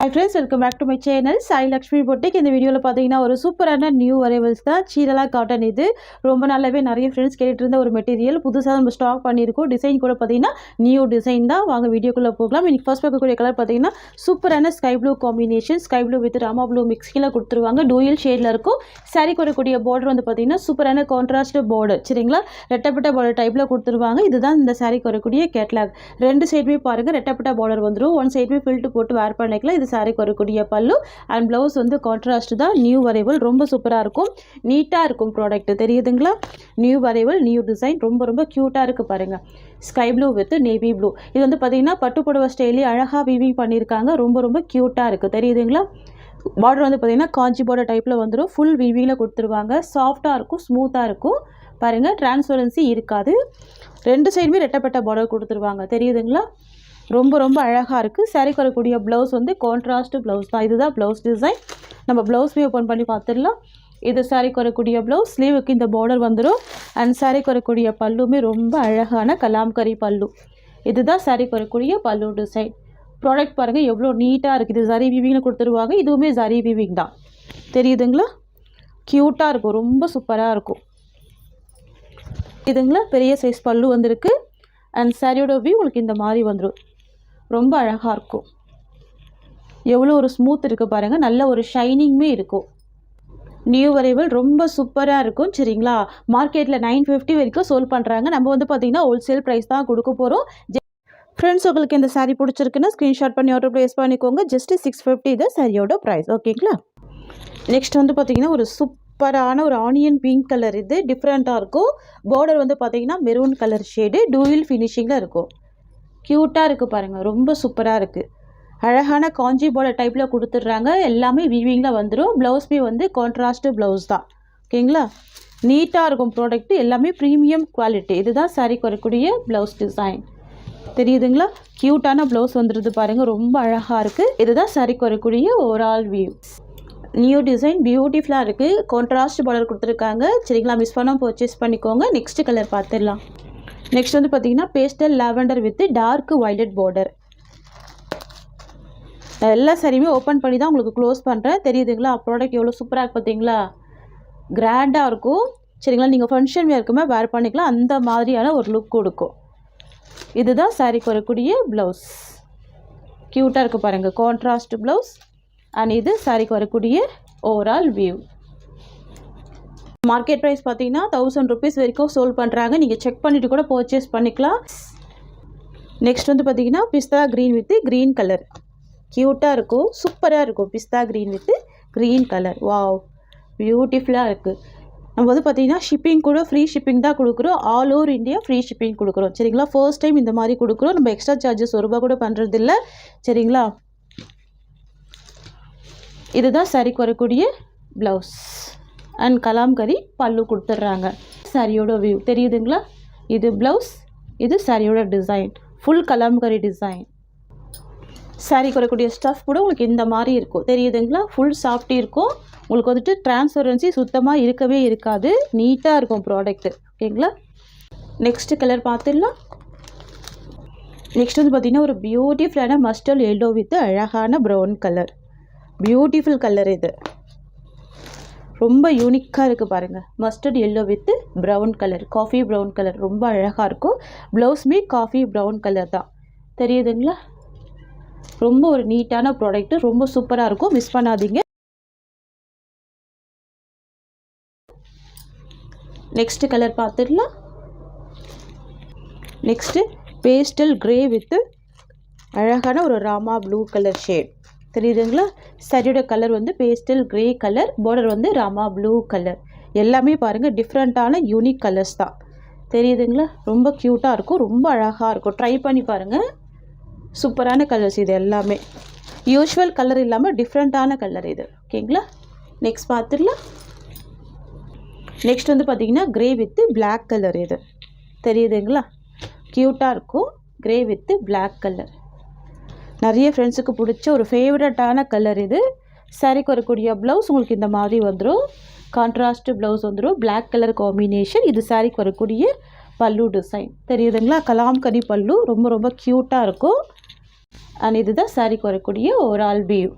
Hi friends, welcome back to my channel Sai Lakshmi Boutique. இந்த வீடியோவில் பார்த்தீங்கன்னா ஒரு சூப்பரான நியூ அரைவல்ஸ் தான். சீரலா காட்டன். இது ரொம்ப நாளாவே நிறைய ஃப்ரெண்ட்ஸ் கேட்டுட்டு இருந்த ஒரு மெட்டீரியல் புதுசாக நம்ம ஸ்டாக் பண்ணியிருக்கோம். டிசைன் கூட பார்த்தீங்கன்னா நியூ டிசைன் தான். வாங்க வீடியோக்குள்ளே போகலாம். இன்னைக்கு ஃபர்ஸ்ட் பார்க்கக்கூடிய கலர் பார்த்தீங்கன்னா சூப்பரான sky blue combination. Sky blue with Rama blue மிக்ஸ்கில் கொடுத்துருவாங்க. டூயல் ஷேடில் இருக்கும். சாரி கூடக்கூடிய பார்டர் வந்து பார்த்தீங்கன்னா சூப்பரான கான்ட்ராஸ்ட் பார்டர், சரிங்களா? ரெட்டப்பட்ட பார்டர் டைப்பில் கொடுத்துருவாங்க. இதுதான் இந்த சாரி வரக்கூடிய கேட்லாக். ரெண்டு சைடுமே பாருங்கள் ரெட்டப்பட்ட பார்டர் வந்துடும். ஒன் சைடுமே ஃபில்ட்டு போட்டு வேர் பண்ணிக்கலாம். இது சாரி வரக்கூடிய பல்லு அண்ட் ப்ளவுஸ் வந்து கான்ட்ராஸ்ட் தான். நியூ அரைவல், ரொம்ப சூப்பராக இருக்கும், நீட்டாக இருக்கும் ப்ராடக்ட். தெரியுதுங்களா? நியூ அரைவல், நியூ டிசைன், ரொம்ப ரொம்ப க்யூட்டாக இருக்குது பாருங்கள். Sky blue with navy blue. இது வந்து பார்த்தீங்கன்னா பட்டு புடவை ஸ்டைலே அழகாக வீவிங் பண்ணியிருக்காங்க. ரொம்ப ரொம்ப க்யூட்டாக இருக்குது. தெரியுதுங்களா? பார்டர் வந்து பார்த்தீங்கன்னா காஞ்சி பார்டர் டைப்பில் வந்துடும். ஃபுல் வீவிங்கில் கொடுத்துருவாங்க. சாஃப்டாக இருக்கும், ஸ்மூத்தாக இருக்கும் பாருங்கள். டிரான்ஸ்பரன்சி இருக்காது. ரெண்டு சைடுமே ரெட்டப்பட்ட பார்டர் கொடுத்துருவாங்க. தெரியுதுங்களா? ரொம்ப ரொம்ப அழகாக இருக்குது. சாரிக்கு வரக்கூடிய ப்ளவுஸ் வந்து கான்ட்ராஸ்ட் ப்ளவுஸ் தான். இதுதான் ப்ளவுஸ் டிசைன். நம்ம ப்ளவுஸ்மே ஓப்பன் பண்ணி பார்த்துடலாம். இது சாரிக்கு வரக்கூடிய ப்ளவுஸ். ஸ்லீவுக்கு இந்த பார்டர் வந்துடும். அண்ட் சாரிக்கு வரக்கூடிய பல்லுமே ரொம்ப அழகான கலாம்கரி பல்லு. இதுதான் சாரிக்கு வரக்கூடிய பல்லு டிசைன். ப்ராடக்ட் பாருங்கள் எவ்வளோ நீட்டாக இருக்குது. இது ஜரி வீவிங்கில் கொடுத்துருவாங்க. இதுவுமே ஜரி வீவிங் தான். தெரியுதுங்களா? க்யூட்டாக இருக்கும், ரொம்ப சூப்பராக இருக்கும். இதுங்களா பெரிய சைஸ் பல்லு வந்திருக்கு. அண்ட் சாரியோட வியூ உங்களுக்கு இந்த மாதிரி வந்துடும். ரொம்ப அழகாக இருக்கும். எவ்வளோ ஒரு ஸ்மூத் இருக்குது பாருங்கள். நல்ல ஒரு ஷைனிங்குமே இருக்கும். நியூ அரைவல், ரொம்ப சூப்பராக இருக்கும், சரிங்களா? மார்க்கெட்டில் 950 வரைக்கும் சோல் பண்ணுறாங்க. நம்ம வந்து பார்த்திங்கன்னா ஹோல்சேல் ப்ரைஸ் தான் கொடுக்க போகிறோம். ஃப்ரெண்ட்ஸ், உங்களுக்கு இந்த சாரீ பிடிச்சிருக்குன்னா ஸ்க்ரீன்ஷாட் பண்ணி ஆர்டர் ப்ளேஸ் பண்ணிக்கோங்க. ஜஸ்ட் 650 இது சாரியோட ப்ரைஸ், ஓகேங்களா? நெக்ஸ்ட் வந்து பார்த்திங்கன்னா ஒரு சூப்பரான ஒரு ஆனியன் பிங்க் கலர். இது டிஃப்ரெண்ட்டாக இருக்கும். பார்டர் வந்து பார்த்திங்கன்னா மெரூன் கலர் ஷேடு, டூயில் ஃபினிஷிங்கில் இருக்கும். க்யூட்டாக இருக்குது பாருங்கள். ரொம்ப சூப்பராக இருக்குது. அழகான காஞ்சி பார்டர் டைப்பில் கொடுத்துட்றாங்க. எல்லாமே வீவிங்கில் வந்துடும். ப்ளவுஸ்மே வந்து கான்ட்ராஸ்ட்டு ப்ளவுஸ் தான், ஓகேங்களா? நீட்டாக இருக்கும் ப்ராடக்ட்டு. எல்லாமே ப்ரீமியம் குவாலிட்டி. இதுதான் சாரிக்கு வரக்கூடிய ப்ளவுஸ் டிசைன். தெரியுதுங்களா? க்யூட்டான ப்ளவுஸ் வந்துடுது பாருங்கள். ரொம்ப அழகாக இருக்குது. இதுதான் சாரிக்கு வரக்கூடிய ஓவரால் வியூ. நியூ டிசைன் பியூட்டிஃபுல்லாக இருக்குது. கான்ட்ராஸ்ட் பார்டர் கொடுத்துருக்காங்க, சரிங்களா? மிஸ் பண்ணால் பர்ச்சேஸ் பண்ணிக்கோங்க. நெக்ஸ்ட் கலர் பார்த்துடலாம். நெக்ஸ்ட் வந்து பார்த்தீங்கன்னா pastel lavender with dark violet border. எல்லா சாரியுமே ஓப்பன் பண்ணி தான் உங்களுக்கு க்ளோஸ் பண்ணுறேன். தெரியுதுங்களா? ப்ராடக்ட் எவ்வளோ சூப்பராக இருக்குது பார்த்தீங்களா? கிராண்டாக இருக்கும், சரிங்களா? நீங்கள் ஃபங்க்ஷன் வேர்க்குமே வேர் பண்ணிக்கலாம். அந்த மாதிரியான ஒரு லுக் கொடுக்கும். இதுதான் சாரிக்கு வரக்கூடிய ப்ளவுஸ். க்யூட்டாக இருக்குது பாருங்கள். Contrast blouse. அண்ட் இது சாரிக்கு வரக்கூடிய ஓவரால் வியூ. மார்க்கெட் ப்ரைஸ் பார்த்தீங்கன்னா 1000 rupees வரைக்கும் சோல் பண்ணுறாங்க. நீங்கள் செக் பண்ணிவிட்டு கூட பர்ச்சேஸ் பண்ணிக்கலாம். நெக்ஸ்ட் வந்து பார்த்தீங்கன்னா pista green with green colour. க்யூட்டாக இருக்கும், சூப்பராக இருக்கும். Pista green with green colour. Wow, பியூட்டிஃபுல்லாக இருக்குது. நம்ம வந்து பார்த்தீங்கன்னா ஷிப்பிங் கூட ஃப்ரீ ஷிப்பிங் தான் கொடுக்குறோம். All over India free shipping கொடுக்குறோம், சரிங்களா? ஃபர்ஸ்ட் டைம் இந்த மாதிரி கொடுக்குறோம். நம்ம எக்ஸ்ட்ரா சார்ஜஸ் ₹1 கூட பண்ணுறதில்ல, சரிங்களா? இதுதான் சாரிக்கு வரக்கூடிய ப்ளவுஸ். அண்ட் கலாம்கரி பல்லு கொடுத்துட்றாங்க. சாரியோட வியூ தெரியுதுங்களா? இது ப்ளவுஸ், இது சாரியோட டிசைன். Full Kalamkari design. சாரிக்கு வரக்கூடிய ஸ்டஃப் கூட உங்களுக்கு இந்த மாதிரி இருக்கும். தெரியுதுங்களா? ஃபுல் சாஃப்டி இருக்கும். உங்களுக்கு வந்துட்டு டிரான்ஸ்பரன்சி சுத்தமாக இருக்கவே இருக்காது. நீட்டாக இருக்கும் ப்ராடக்ட்டு, ஓகேங்களா? நெக்ஸ்ட் கலர் பார்த்துடலாம். நெக்ஸ்ட் வந்து பார்த்திங்கன்னா ஒரு பியூட்டிஃபுல்லான மஸ்டர்ட் எல்லோ வித் அழகான ப்ரௌன் கலர். Beautiful colour. இது ரொம்ப யூனிக்காக இருக்குது பாருங்கள். Mustard yellow with brown colour, coffee brown colour. ரொம்ப அழகாக இருக்கும். ப்ளவுஸ்மே காஃபி ப்ரௌன் கலர் தான். தெரியுதுங்களா? ரொம்ப ஒரு நீட்டான ப்ராடக்ட்டு. ரொம்ப சூப்பராக இருக்கும், மிஸ் பண்ணாதீங்க. நெக்ஸ்ட் கலர் பார்த்துடலாம். நெக்ஸ்ட்டு பேஸ்டல் க்ரே வித் அழகான ஒரு ராமா ப்ளூ கலர் ஷேட். தெரியுதுங்களா? சரியோட கலர் வந்து பேஸ்டல் க்ரே கலர், பார்டர் வந்து ராமா ப்ளூ கலர். எல்லாமே பாருங்கள் டிஃப்ரெண்ட்டான யூனிக் கலர்ஸ் தான். தெரியுதுங்களா? ரொம்ப க்யூட்டாக இருக்கும், ரொம்ப அழகாக இருக்கும். ட்ரை பண்ணி பாருங்கள். சூப்பரான கலர்ஸ் இது எல்லாமே. யூஷுவல் கலர் இல்லாமல் டிஃப்ரெண்ட்டான கலர் இது, ஓகேங்களா? நெக்ஸ்ட் பார்த்துடலாம். நெக்ஸ்ட் வந்து பார்த்திங்கன்னா க்ரே வித் பிளாக் கலர். இது தெரியுதுங்களா? க்யூட்டாக இருக்கும். Grey with black colour. நிறைய ஃப்ரெண்ட்ஸுக்கு பிடிச்ச ஒரு ஃபேவரட்டான கலர் இது. சாரிக்கு வரக்கூடிய ப்ளவுஸ் உங்களுக்கு இந்த மாதிரி வந்துடும். கான்ட்ராஸ்ட் ப்ளவுஸ் வந்துடும். Black colour combination. இது சாரிக்கு வரக்கூடிய பல்லு டிசைன். தெரியுதுங்களா? கலாம்கரி பல்லு. ரொம்ப ரொம்ப க்யூட்டாக இருக்கும். அண்ட் இதுதான் சாரிக்கு வரக்கூடிய ஓவரால் வியூ.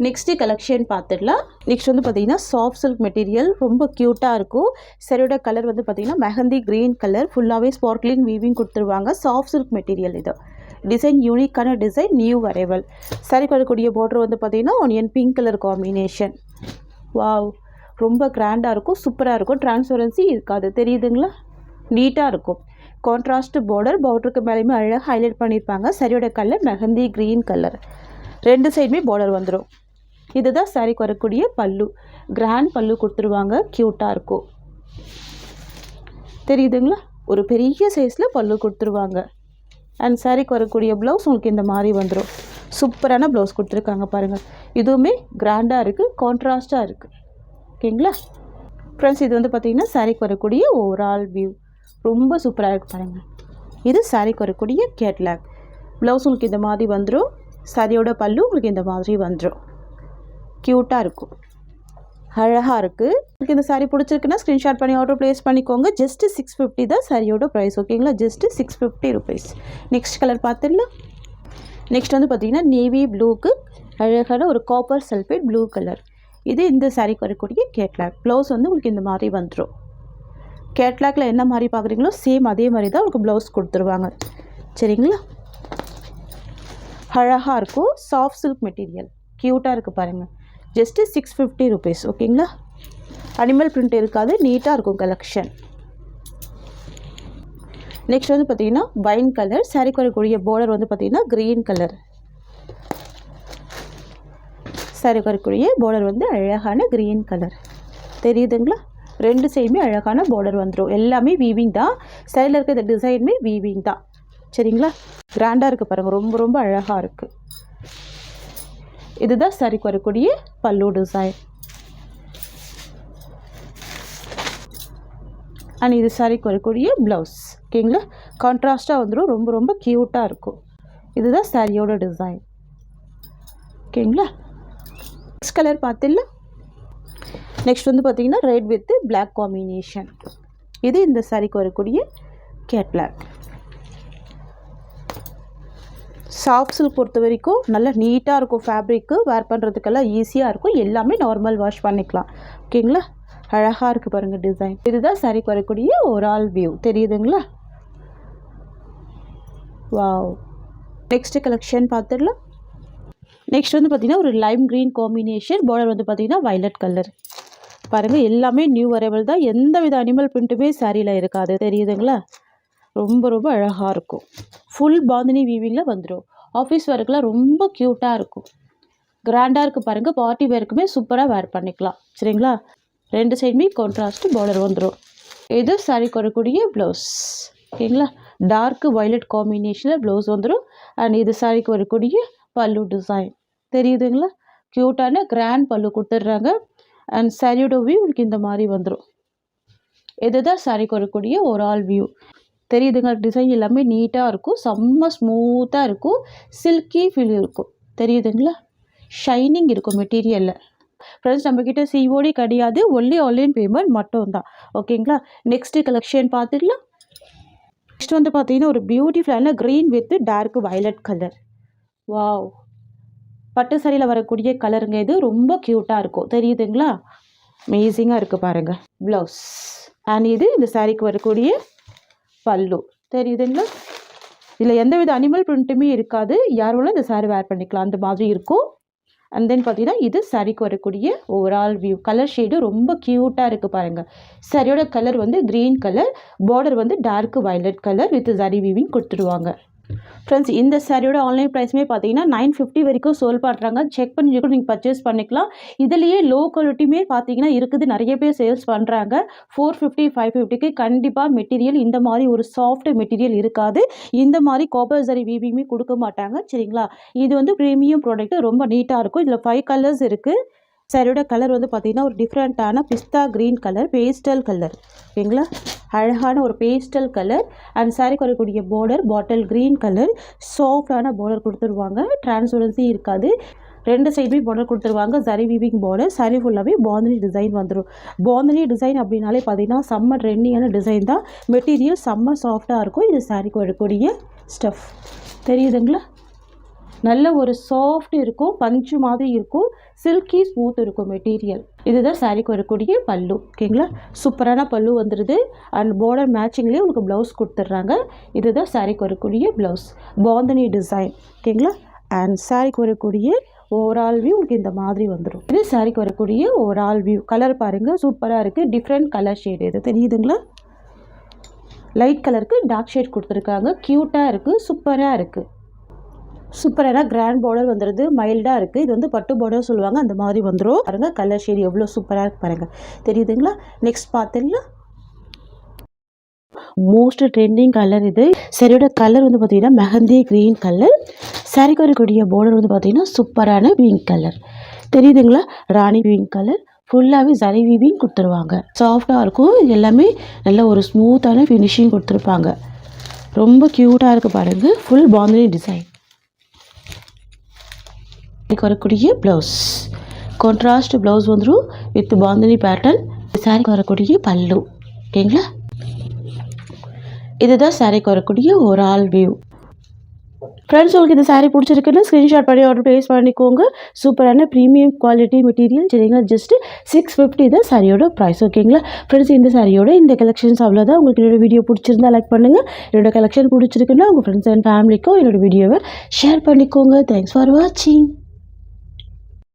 நெக்ஸ்ட்டு கலெக்ஷன் பார்த்துடலாம். நெக்ஸ்ட் வந்து பார்த்திங்கன்னா சாஃப்ட் சில்க் மெட்டீரியல் ரொம்ப க்யூட்டாக இருக்கும். சரியோட கலர் வந்து பார்த்திங்கன்னா மெஹந்தி க்ரீன் கலர், ஃபுல்லாகவே ஸ்பார்க்லிங் வீவிங் கொடுத்துருவாங்க. சாஃப்ட் சில்க் மெட்டீரியல் இது. டிசைன் யூனிக்கான டிசைன், நியூ அரைவல். சாரி வரக்கூடிய பார்டர் வந்து பார்த்திங்கன்னா onion pink colour combination. Wow, ரொம்ப கிராண்டாக இருக்கும், சூப்பராக இருக்கும். டிரான்ஸ்பரன்சி இருக்காது, தெரியுதுங்களா? நீட்டாக இருக்கும். கான்ட்ராஸ்ட் பார்டருக்கு மேலேயுமே அழகாக ஹைலைட் பண்ணியிருப்பாங்க. சரியோட கலர் மெஹந்தி க்ரீன் கலர், ரெண்டு சைடுமே பார்டர் வந்துடும். இதுதான் சாரிக்கு வரக்கூடிய பல்லு. கிராண்ட் பல்லு கொடுத்துருவாங்க, க்யூட்டாக இருக்கும். தெரியுதுங்களா? ஒரு பெரிய சைஸில் பல்லு கொடுத்துருவாங்க. அண்ட் சாரிக்கு வரக்கூடிய ப்ளவுஸ் உங்களுக்கு இந்த மாதிரி வந்துடும். சூப்பரான ப்ளவுஸ் கொடுத்துருக்காங்க பாருங்கள். இதுவுமே கிராண்டாக இருக்குது, கான்ட்ராஸ்ட்டாக இருக்குது. ஓகேங்களா ஃப்ரெண்ட்ஸ்? இது வந்து பார்த்திங்கன்னா சாரிக்கு வரக்கூடிய ஓவரால் வியூ. ரொம்ப சூப்பராக இருக்குது பாருங்கள். இது சாரிக்கு வரக்கூடிய கேட்லாக். ப்ளவுஸ் உங்களுக்கு இந்த மாதிரி வந்துடும். சாரியோட பல்லு உங்களுக்கு இந்த மாதிரி வந்துடும். க்யூட்டாக இருக்கும், அழகாக இருக்குது. உங்களுக்கு இந்த சாரீ பிடிச்சிருக்குன்னா ஸ்க்ரீன்ஷாட் பண்ணி ஆர்டர் ப்ளேஸ் பண்ணிக்கோங்க. ஜஸ்ட்டு 650 தான் சாரியோட ப்ரைஸ். ஓகேங்களா? Just 650 rupees. நெக்ஸ்ட் கலர் பார்த்துடலாம். நெக்ஸ்ட் வந்து பார்த்திங்கன்னா நேவி ப்ளூக்கு அழகான ஒரு காப்பர் சல்ஃபேட் ப்ளூ கலர். இது இந்த சாரீக்கு வரக்கூடிய கேட்லாக். ப்ளவுஸ் வந்து உங்களுக்கு இந்த மாதிரி வந்துடும். கேட்லாக்ல என்ன மாதிரி பார்க்குறீங்களோ சேம் அதே மாதிரி தான் உங்களுக்கு ப்ளவுஸ் கொடுத்துருவாங்க. சரிங்களா? அழகாக இருக்கும். சாஃப்ட் சில்க் மெட்டீரியல், க்யூட்டாக இருக்குது பாருங்கள். Just 650 rupees. ஓகேங்களா? அனிமல் பிரிண்ட் இருக்காது, நீட்டாக இருக்கும் கலெக்ஷன். நெக்ஸ்ட் வந்து பார்த்திங்கன்னா வைன் கலர். சாரிக்கு வரக்கூடிய பார்டர் வந்து பார்த்திங்கன்னா க்ரீன் கலர். சாரிக்கு வரக்கூடிய பார்டர் வந்து அழகான க்ரீன் கலர். தெரியுதுங்களா? ரெண்டு சைடுமே அழகான பார்டர் வந்துடும். எல்லாமே வீவிங் தான். சைடில் இருக்க இந்த டிசைனுமே வீவிங் தான். சரிங்களா? கிராண்டாக இருக்குது பாருங்கள், ரொம்ப ரொம்ப அழகாக இருக்குது. இதுதான் சாரிக்கு வரக்கூடிய பல்லு டிசைன். அண்ட் இது சாரிக்கு வரக்கூடிய ப்ளவுஸ். ஓகேங்களா? கான்ட்ராஸ்ட்டாக வந்துடும், ரொம்ப ரொம்ப க்யூட்டாக இருக்கும். இதுதான் சாரியோட டிசைன். ஓகேங்களா? நெக்ஸ்ட் கலர் பார்த்துடலாம். நெக்ஸ்ட் வந்து பார்த்திங்கன்னா ரெட் வித் பிளாக் காம்பினேஷன். இது இந்த சாரிக்கு வரக்கூடிய கேட்லாக். சாஃப்ட் சில்க் பொறுத்த வரைக்கும் நல்லா நீட்டாக இருக்கும். ஃபேப்ரிக்கு வேர் பண்ணுறதுக்கெல்லாம் ஈஸியாக இருக்கும். எல்லாமே நார்மல் வாஷ் பண்ணிக்கலாம். ஓகேங்களா? அழகாக இருக்குது பாருங்கள் டிசைன். இதுதான் சாரிக்கு வரக்கூடிய ஓவரால் வியூ. தெரியுதுங்களா? வாவ். நெக்ஸ்ட் கலெக்ஷன் பார்த்துடலாம். நெக்ஸ்ட் வந்து பார்த்திங்கன்னா ஒரு லைம் க்ரீன் காம்பினேஷன். பார்டர் வந்து பார்த்திங்கன்னா வயலட் கலர். பாருங்கள், எல்லாமே நியூ அரைவல் தான். எந்த வித அனிமல் பிரிண்ட்டுமே சாரியில் இருக்காது. தெரியுதுங்களா? ரொம்ப ரொம்ப அழகாக இருக்கும். ஃபுல் பாந்தினி வீவிங்கில் வந்துடும். ஆஃபீஸ் வேர்க்கெலாம் ரொம்ப க்யூட்டாக இருக்கும். கிராண்டாக இருக்குது பாருங்கள். பார்ட்டி வேர்க்குமே சூப்பராக வேர் பண்ணிக்கலாம். சரிங்களா? ரெண்டு சைடுமே கான்ட்ராஸ்ட்டு பார்டர் வந்துடும். இது சாரிக்கு வரக்கூடிய ப்ளவுஸ். ஓகேங்களா? டார்க்கு வயலட் காம்பினேஷனில் ப்ளவுஸ் வந்துடும். அண்ட் இது சாரிக்கு வரக்கூடிய பல்லு டிசைன். தெரியுதுங்களா? க்யூட்டான கிராண்ட் பல்லு கொடுத்துட்றாங்க. அண்ட் சாரியோட வியூ உங்களுக்கு இந்த மாதிரி வந்துடும். இதுதான் சாரிக்கு வரக்கூடிய ஓவரால் வியூ. தெரியுதுங்க? டிசைன் எல்லாமே நீட்டாக இருக்கும். செம்ம ஸ்மூத்தாக இருக்கும். சில்கி ஃபீல் இருக்கும். தெரியுதுங்களா? ஷைனிங் இருக்கும் மெட்டீரியலில். ஃப்ரெண்ட்ஸ், நம்மக்கிட்ட சிஓடி கிடையாது. ஒன்லி ஆன்லைன் பேமெண்ட் மட்டும்தான். ஓகேங்களா? நெக்ஸ்ட்டு கலெக்ஷன் பார்த்துடலாம். நெக்ஸ்ட் வந்து பார்த்தீங்கன்னா ஒரு பியூட்டிஃபுல்லான green with dark violet colour. Wow, பட்டு சாரியில் வரக்கூடிய கலருங்க. இது ரொம்ப க்யூட்டாக இருக்கும். தெரியுதுங்களா? அமேசிங்காக இருக்குது பாருங்கள். ப்ளவுஸ் அண்ட் இது இந்த சாரிக்கு வரக்கூடிய பல்லு. தெரியுதுங்களா? இதில் எந்தவித அனிமல் பிரிண்ட்டுமே இருக்காது. யார் வேணாலும் இந்த சாரி வேர் பண்ணிக்கலாம், அந்த மாதிரி இருக்கும். அண்ட் தென் பார்த்தீங்கன்னா இது சாரிக்கு வரக்கூடிய ஓவரால் வியூ. கலர் ஷேடு ரொம்ப க்யூட்டாக இருக்குது பாருங்கள். சாரியோட கலர் வந்து க்ரீன் கலர். பார்டர் வந்து dark violet colour with zari weaving கொடுத்துருவாங்க. ஃப்ரெண்ட்ஸ், இந்த சாரியோட ஆன்லைன் ப்ரைஸுமே பார்த்தீங்கன்னா 950 வரைக்கும் சோல் பண்ணுறாங்க. செக் பண்ணி கூட நீங்கள் பர்ச்சேஸ் பண்ணிக்கலாம். இதுலேயே லோ குவாலிட்டியுமே பார்த்தீங்கன்னா இருக்குது. நிறைய பேர் சேல்ஸ் பண்ணுறாங்க. 450 550க்கு கண்டிப்பாக மெட்டீரியல் இந்த மாதிரி ஒரு சாஃப்ட் மெட்டீரியல் இருக்காது. இந்த மாதிரி காப்பர் ஜரி வீவிங்குமே கொடுக்க மாட்டாங்க. சரிங்களா? இது வந்து ப்ரீமியம் ப்ராடக்ட். ரொம்ப நீட்டாக இருக்கும். இதில் 5 கலர்ஸ் இருக்குது. சாரியோட கலர் வந்து பார்த்திங்கன்னா ஒரு டிஃப்ரெண்ட்டான பிஸ்தா க்ரீன் கலர், பேஸ்டல் கலர். ஓகேங்களா? அழகான ஒரு பேஸ்டல் கலர். அண்ட் சாரிக்கு வரக்கூடிய பார்டர் பாட்டில் க்ரீன் கலர். சாஃப்டான பார்டர் கொடுத்துருவாங்க. டிரான்ஸ்பரன்சி இருக்காது. ரெண்டு சைடுமே பார்டர் கொடுத்துருவாங்க. Zari weaving border. சாரி ஃபுல்லாகவே பாந்தினி டிசைன் வந்துடும். பாந்தினி டிசைன் அப்படின்னாலே பார்த்தீங்கன்னா செம்ம ட்ரெண்டியான டிசைன் தான். மெட்டீரியல் செம்ம சாஃப்டாக இருக்கும். இது சாரிக்கு வரக்கூடிய ஸ்டஃப். தெரியுதுங்களா? நல்ல ஒரு சாஃப்ட் இருக்கும், பஞ்சு மாதிரி இருக்கும், சில்கி ஸ்மூத் இருக்கும் மெட்டீரியல். இதுதான் சாரீக்கு வரக்கூடிய பல்லு. ஓகேங்களா? சூப்பரான பல்லு வந்துடுது. அண்ட் பார்டர் மேட்சிங்லேயே உங்களுக்கு ப்ளவுஸ் கொடுத்துட்றாங்க. இதுதான் சாரீக்கு வரக்கூடிய ப்ளவுஸ். பாந்தனி டிசைன். ஓகேங்களா? அண்ட் சாரீக்கு வரக்கூடிய ஓவரால் வியூ உங்களுக்கு இந்த மாதிரி வந்துடும். இது சாரீக்கு வரக்கூடிய ஓவரால் வியூ. கலர் பாருங்கள், சூப்பராக இருக்குது. டிஃப்ரெண்ட் கலர் ஷேடு இது தெரியுதுங்களா? லைட் கலருக்கு டார்க் ஷேட் கொடுத்துருக்காங்க. க்யூட்டாக இருக்குது, சூப்பராக இருக்குது. சூப்பரான கிராண்ட் பார்டர் வந்துடுது. மைல்டாக இருக்குது. இது வந்து பட்டு பார்டர் சொல்லுவாங்க, அந்த மாதிரி வந்துடும். பாருங்க கலர் ஷேட் எவ்வளோ சூப்பராக இருக்கு பாருங்கள். தெரியுதுங்களா? நெக்ஸ்ட் பார்த்தீங்களா? மோஸ்ட் ட்ரெண்டிங் கலர் இது. சரியோட கலர் வந்து பார்த்தீங்கன்னா மெஹந்தி க்ரீன் கலர். சாரிக்கு வரக்கூடிய பார்டர் வந்து பார்த்தீங்கன்னா சூப்பரான பிங்க் கலர். தெரியுதுங்களா? ராணி பிங்க் கலர். ஃபுல்லாகவே ஜரி வீவிங் கொடுத்துருவாங்க. சாஃப்டாக இருக்கும். இது எல்லாமே நல்ல ஒரு ஸ்மூத்தான ஃபினிஷிங் கொடுத்துருப்பாங்க. ரொம்ப க்யூட்டாக இருக்குது பாருங்கள். Full bandhani design. வரக்கூடிய ப்ளவுஸ் கான்ட்ராஸ்ட் ப்ளவுஸ் வந்துடும் வித் பாந்தனி பேட்டர்ன். சாரிக்கு வரக்கூடிய பல்லு. ஓகேங்களா? இதுதான் சாரிக்கு வரக்கூடிய ஒரு ஆல் வியூ. ஃப்ரெண்ட்ஸ், உங்களுக்கு இந்த சாரீ பிடிச்சிருக்குன்னு ஸ்க்ரீன்ஷாட் பண்ணி ஆர்டர் ப்ளேஸ் பண்ணிக்கோங்க. சூப்பரான ப்ரீமியம் குவாலிட்டி மெட்டீரியல். சரிங்களா? ஜஸ்ட் 650 தான் சாரியோட ப்ரைஸ். ஓகேங்களா ஃப்ரெண்ட்ஸ்? இந்த சாரியோட இந்த கலெக்ஷன்ஸ் அவ்வளோதான். உங்களுக்கு என்னோட வீடியோ பிடிச்சிருந்தா லைக் பண்ணுங்கள். என்னோட கலெக்ஷன் பிடிச்சிருக்குன்னா உங்கள் ஃப்ரெண்ட்ஸ் அண்ட் ஃபேமிலிக்கும் என்னோட வீடியோவை ஷேர் பண்ணிக்கோங்க. தேங்க்ஸ் ஃபார் வாட்சிங்.